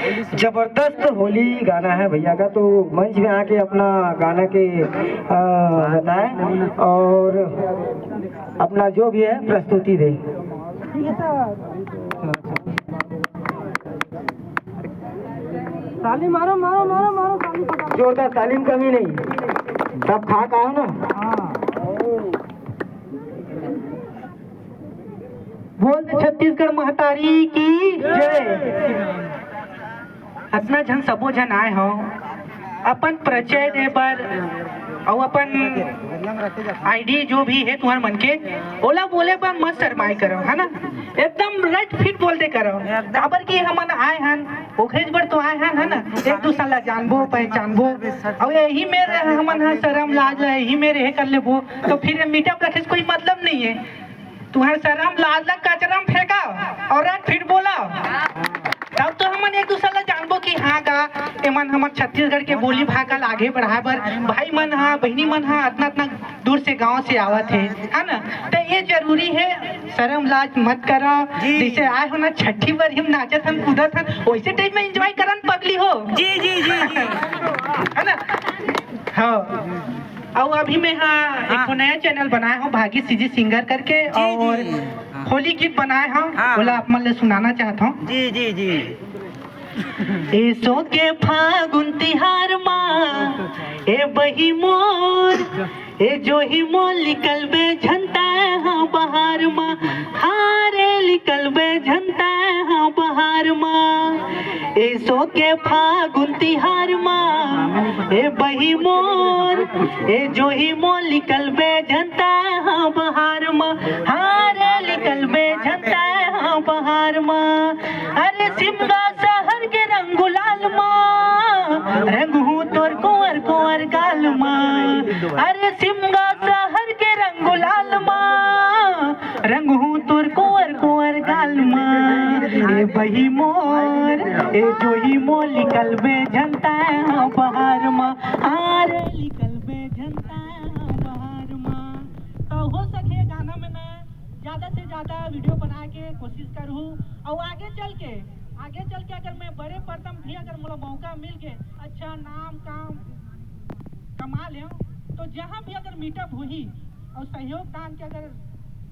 जबरदस्त होली गाना है भैया का, तो मंच में आके अपना गाना के बताएं और अपना जो भी है प्रस्तुति दे। ताली मारो मारो मारो मारो ताली पकड़ो। जोरदार तालीम कमी नहीं, सब खा का हो ना। बोल दे छत्तीसगढ़ महतारी की जय। अपना जन सबो जन आए हो अपन परिचय दे बर और अपन आईडी जो भी है तुम्हारे मन के ओला बोले पर मत शर्माई करो, है ना, एकदम राइट फिट बोल दे करो। काबर की हमन आए हन ओखरेज बर तो आए हन, है ना, एक दूसरा ला जानबो पहचानबो और यही मेरे हमन हा शर्म लाज ला यही मेरे है कर लेबो, तो फिर मीटअप रखे कोई मतलब नहीं है। तुम्हारे शर्म लाज ला कचरम फेंका और राइट फिट बोला, तब तो हमन एक दूसरा ला जानबो कि हाँ का एमन हमर छत्तीसगढ़ के बोली भाषा ला आगे बढ़ाए बर भाई मन हा बहनी मन हा इतना इतना दूर से गांव से आवत है ना, तो ये जरूरी है। शर्म लाज मत करो, जैसे आए हो ना छठी बार हम नाचत हन कूदत हन वैसे टाइप में एंजॉय करन पगली हो। जी जी जी है ना। हाँ और अभी मैं एक नया चैनल बनाया हूँ भागी सीजी सिंगर करके, और होली गीत बनाए हूँ बोला आप मन ले सुनाना चाहता हूँ। जी जी जी। एसो के फागुन तिहार माँ ए बही मोर ए जो ही मोल निकल बे झंटा हाँ बहार माँ, हारे निकल बे झंटा हाँ बहार माँ। एसो के फागुन तिहार माँ ए बही मोर ए जो ही मोल निकल बे झंटा हाँ बहार माँ, हारे निकल बे झंटा हाँ बहार माँ। अरे सिमगा शहर के रंग गुलाल माँ रंग हूँ तोर कुंवर कुंवर गाल माँ। अरे सिमगा शहर के रंग गुलाल माँ रंग हूँ तोर कुंवर कुंवर गाल माँ। ए बही मोर ए जो ही मोल निकल बे झंटा हाँ बहार माँ, अरे निकल बे झंटा हाँ बहार माँ। तो हो सके गाना में मैं ज्यादा से ज्यादा वीडियो बना के कोशिश करूँ और आगे चल के अगर मैं बड़े प्रथम भी अगर मुझे मौका मिल के अच्छा नाम काम कमा ले तो जहाँ भी अगर मीटअप हुई और सहयोग दान की अगर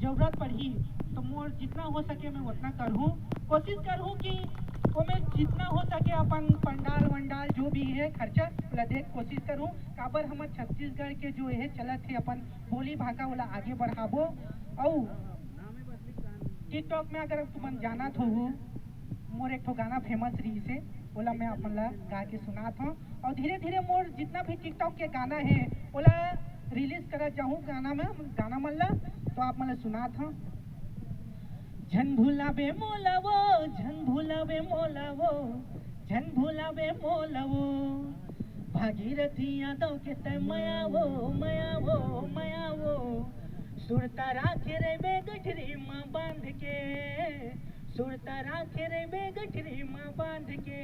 जरूरत पड़ी तो मोर जितना हो सके मैं उतना करूँ, कोशिश करूँ कि वो मैं जितना हो सके अपन पंडाल वंडाल जो भी है खर्चा लदे कोशिश करूँ। काबर हमार छत्तीसगढ़ के जो है चलत है अपन बोली भाषा वाला आगे बढ़ाबो। और टिकटॉक में अगर तुम जाना हो मोर एक गाना फेमस रही से बोला मैं अपन ला गा के सुना था, और धीरे धीरे मोर जितना भी टिकटॉक के गाना है बोला रिलीज करा जाऊँ गाना मन ला, तो आप मन सुना था। झन भुलावे मोलावो झन भुलावे मोलावो झन भुलावे मोलावो भागीरथी यादव के तय मयावो मयावो मयावो सुरता राखे रे बेगठरी माँ बांध के, सुरता राखे रे बेगठरी माँ बांध के।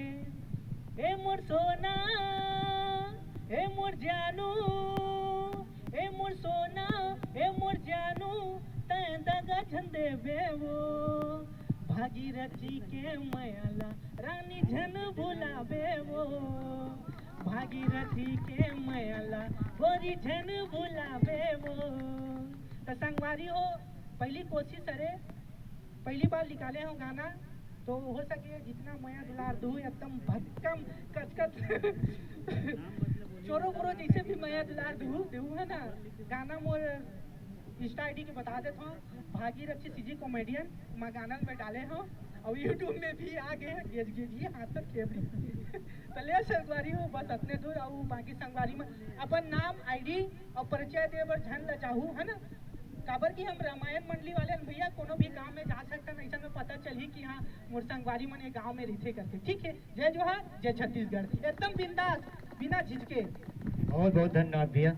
ए मोर सोना ए मोर जानू ए मोर सोना ए मोर जानू तय दगा झन देवे वो भागीरथी के मयाला रानी झन भुलावे वो भागीरथी के मयाला गोरी झन भुलावे वो। तो संगवारी हो पहली कोशिश अरे पहली बार निकाले हो गाना, तो हो सके जितना मया दुलार दू एकदम भक्कम कचकच चोरो बोरो जैसे भी मया दुलार दू है ना। गाना मोर इंस्टा आईडी के बता देता हूँ भागीरथी सीजी कॉमेडियन मैं गाना में डाले हो और यूट्यूब में भी आ गए गेज गेजिए हाथ तक खेबड़ी पहले संगवारी हो बस अपने दूर और बाकी संगवारी में अपन नाम आईडी और परिचय दे बर झन ल चाहूँ, है ना। काबर की हम रामायण मंडली वाले भैया कोनो भी गांव में जा सकता नहीं, ऐसा में पता चली कि हाँ मोर संगवारी मन गांव में रहते करके। ठीक है, जय जोहार जय छत्तीसगढ़, एकदम बिंदास बिना झिझके। बहुत बहुत धन्यवाद भैया।